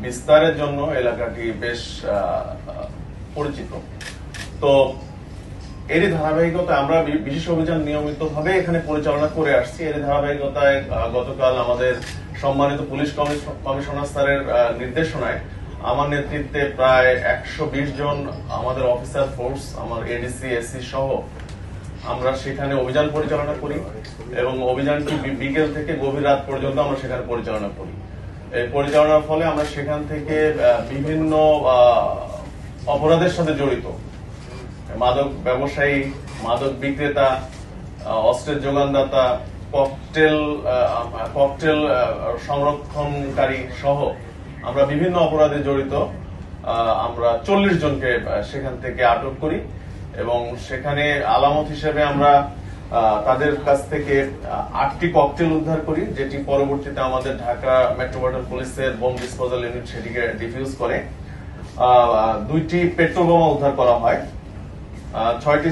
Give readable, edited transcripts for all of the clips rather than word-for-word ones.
বিস্তারের জন্য এলাকাটি বেশ পরিচিত। তো এরই ধারাবাহিকতায় আমরা বিশেষ অভিযান নিয়মিতভাবে এখানে পরিচালনা করে আসছি। এর ধারাবাহিকতায় গতকাল আমাদের সম্মানিত পুলিশ কমিশনার স্যারের নির্দেশনায় আমার নেতৃত্বে প্রায় 120 জন আমাদের অফিসার ফোর্স, আমার এডিসি এসি সহ আমরা সেখানে অভিযান পরিচালনা করি এবং অভিযানটি বিকেল থেকে গভীর রাত পর্যন্ত আমরা সেখানে পরিচালনা করি। এই পরিচালনার ফলে আমরা সেখান থেকে বিভিন্ন অপরাধের সাথে জড়িত মাদক ব্যবসায়ী, মাদক বিক্রেতা, অস্ত্রের যোগানদাতা, ককটেল সংরক্ষণকারী সহ আমরা বিভিন্ন অপরাধে জড়িত আমরা 40 জনকে সেখান থেকে আটক করি এবং সেখানে আলামত হিসেবে আমরা তাদের কাছ থেকে 8টি ককটেল উদ্ধার করি, যেটি পরবর্তীতে আমাদের ঢাকা মেট্রোপলিটন পুলিশের বোম ডিসপোজাল ইউনিট সেটিকে ডিফিউজ করে। 2টি পেট্রোল বোমা উদ্ধার করা হয়, 6টি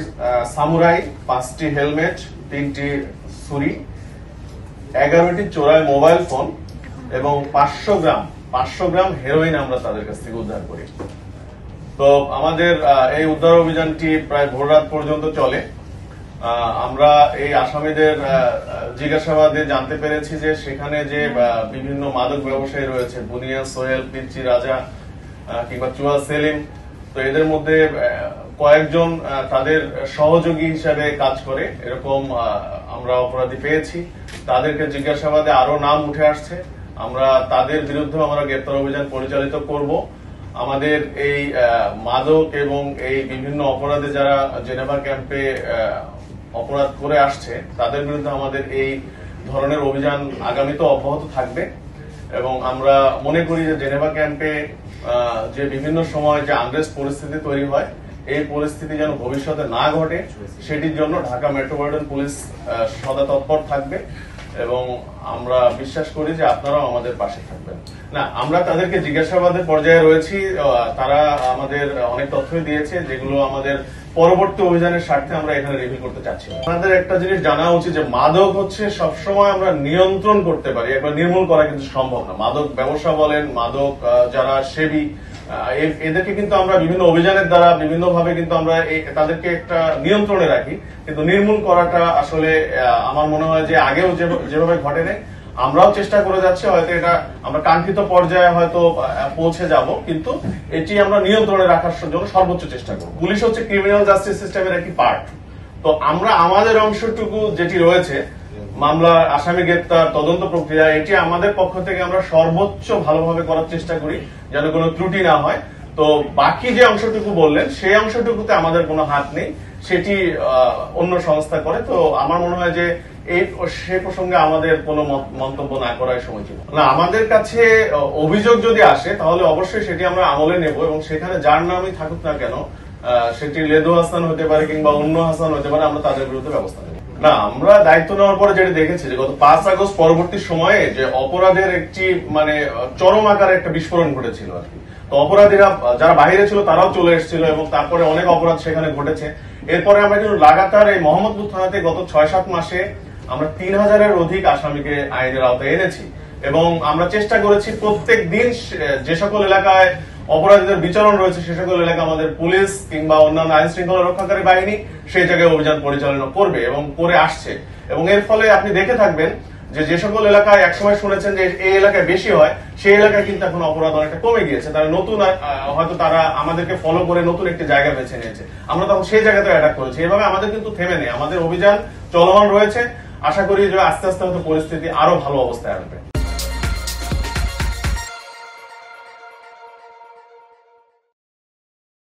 সামুরাই, 5টি হেলমেট, 3টি ছুরি, 11টি চোরাই মোবাইল ফোন এবং 500 গ্রাম হেরোইন আমরা তাদের কাছ থেকে উদ্ধার করি। তো আমাদের এই উদ্ধার অভিযানটি প্রায় ভোর রাত পর্যন্ত চলে। আমরা এই আসামিদের জিজ্ঞাসাবাদে জানতে পেরেছি যে সেখানে যে বিভিন্ন মাদক ব্যবসায়ী রয়েছে, বুনিয়া, সোহেল, পিচ্চি, রাজা কিংবা চুয়া, সেলিম, তো এদের মধ্যে কয়েকজন তাদের সহযোগী হিসাবে কাজ করে এরকম আমরা অপরাধী পেয়েছি। তাদেরকে জিজ্ঞাসাবাদে আরো নাম উঠে আসছে। আমরা তাদের বিরুদ্ধে আমরা গ্রেপ্তার অভিযান পরিচালিত করব। আমাদের এই মাদক এবং এই বিভিন্ন অপরাধে যারা জেনেভা ক্যাম্পে অপরাধ করে আসছে তাদের বিরুদ্ধে আমাদের এই ধরনের অভিযান আগামীতে অব্যাহত থাকবে এবং আমরা মনে করি যে জেনেভা ক্যাম্পে যে বিভিন্ন সময় যে আনরেস্ট পরিস্থিতি তৈরি হয়, এই পরিস্থিতি যেন ভবিষ্যতে না ঘটে সেটির জন্য ঢাকা মেট্রোপলিটন পুলিশ সদা তৎপর থাকবে এবং আমরা বিশ্বাস করি যে আপনারাও আমাদের পাশে থাকবেন। না, আমরা তাদেরকে জিজ্ঞাসাবাদের পর্যায়ে রয়েছি। তারা আমাদের অনেক তথ্যই দিয়েছে যেগুলো আমাদের পরবর্তী অভিযানের স্বার্থে আমরা এখানে রিভিল করতে চাচ্ছি। আমাদের একটা জিনিস জানা উচিত যে মাদক হচ্ছে সবসময় আমরা নিয়ন্ত্রণ করতে পারি, একবার নির্মূল করা কিন্তু সম্ভব না। মাদক ব্যবসা বলেন, মাদক যারা সেবী, এদেরকে কিন্তু আমরা বিভিন্ন অভিযানের দ্বারা বিভিন্ন ভাবে কিন্তু আমরা তাদেরকে একটা নিয়ন্ত্রণে রাখি, কিন্তু নির্মূল করাটা আসলে আমার মনে হয় যে আগেও যেভাবে ঘটে নেই, আমরাও চেষ্টা করে যাচ্ছি। হয়তো এটা আমরা কাঙ্ক্ষিত পর্যায়ে হয়তো পৌঁছে যাব, কিন্তু এটি আমরা নিয়ন্ত্রণে রাখার জন্য সর্বোচ্চ চেষ্টা করব। পুলিশ হচ্ছে ক্রিমিনাল জাস্টিস সিস্টেমের একটি পার্ট। তো আমরা আমাদের অংশটুকু যেটি রয়েছে, মামলা, আসামি গ্রেপ্তার, তদন্ত প্রক্রিয়া, এটি আমাদের পক্ষ থেকে আমরা সর্বোচ্চ ভালোভাবে করার চেষ্টা করি যেন কোনো ত্রুটি না হয়। তো বাকি যে অংশটুকু বললেন সেই অংশটুকুতে আমাদের কোনো হাত নেই, সেটি অন্য সংস্থা করে। তো আমার মনে হয় যে সে প্রসঙ্গে আমাদের কোনো মন্তব্য না করাই সমীচীন। না, আমাদের কাছে অভিযোগ যদি আসে তাহলে অবশ্যই সেটি আমরা আমলে নেব এবং সেখানে যার নামই থাকুক না কেন, সেটি লেদু হাসান হতে পারে কিংবা অন্য হাসান হতে পারে, আমরা তাদের বিরুদ্ধে ব্যবস্থা নেব। না, আমরা দায়িত্ব নেওয়ার পরে যেটা দেখেছি যে গত 5 আগস্ট পরবর্তী সময়ে যে অপরাধের একটি চরম আকারে একটা বিস্ফোরণ ঘটেছিল আর কি। তো অপরাধীরা যারা বাইরে ছিল তারাও চলে এসেছিল এবং তারপরে অনেক অপরাধ সেখানে ঘটেছে। এরপরে আমরা কিন্তু লাগাতার এই মোহাম্মদপুর থানাতে গত 6-7 মাসে আমরা 3000-এর অধিক আসামিকে আইনের আওতায় এনেছি এবং আমরা চেষ্টা করেছি প্রত্যেক দিন যে সকল এলাকায় অপরাধীদের বিচরণ রয়েছে সে সকল এলাকা আমাদের পুলিশ কিংবা অন্যান্য আইন শৃঙ্খলা রক্ষাকারী বাহিনী সেই জায়গায় অভিযান পরিচালনা করবে এবং করে আসছে। এবং এর ফলে আপনি দেখে থাকবেন যে সকল এলাকায় একসময় শুনেছেন যে এই এলাকায় বেশি হয়, সেই এলাকায় কিন্তু এখন অপরাধ অনেকটা কমে গিয়েছে। তারা নতুন হয়তো তারা আমাদেরকে ফলো করে নতুন একটি জায়গা বেছে নিয়েছে, আমরা তখন সেই জায়গাতে অ্যাটাক করেছি। এভাবে আমাদের কিন্তু থেমে নেই, আমাদের অভিযান চলমান রয়েছে। আশা করি যে আস্তে আস্তে হয়তো পরিস্থিতি আরো ভালো অবস্থায় আসবে।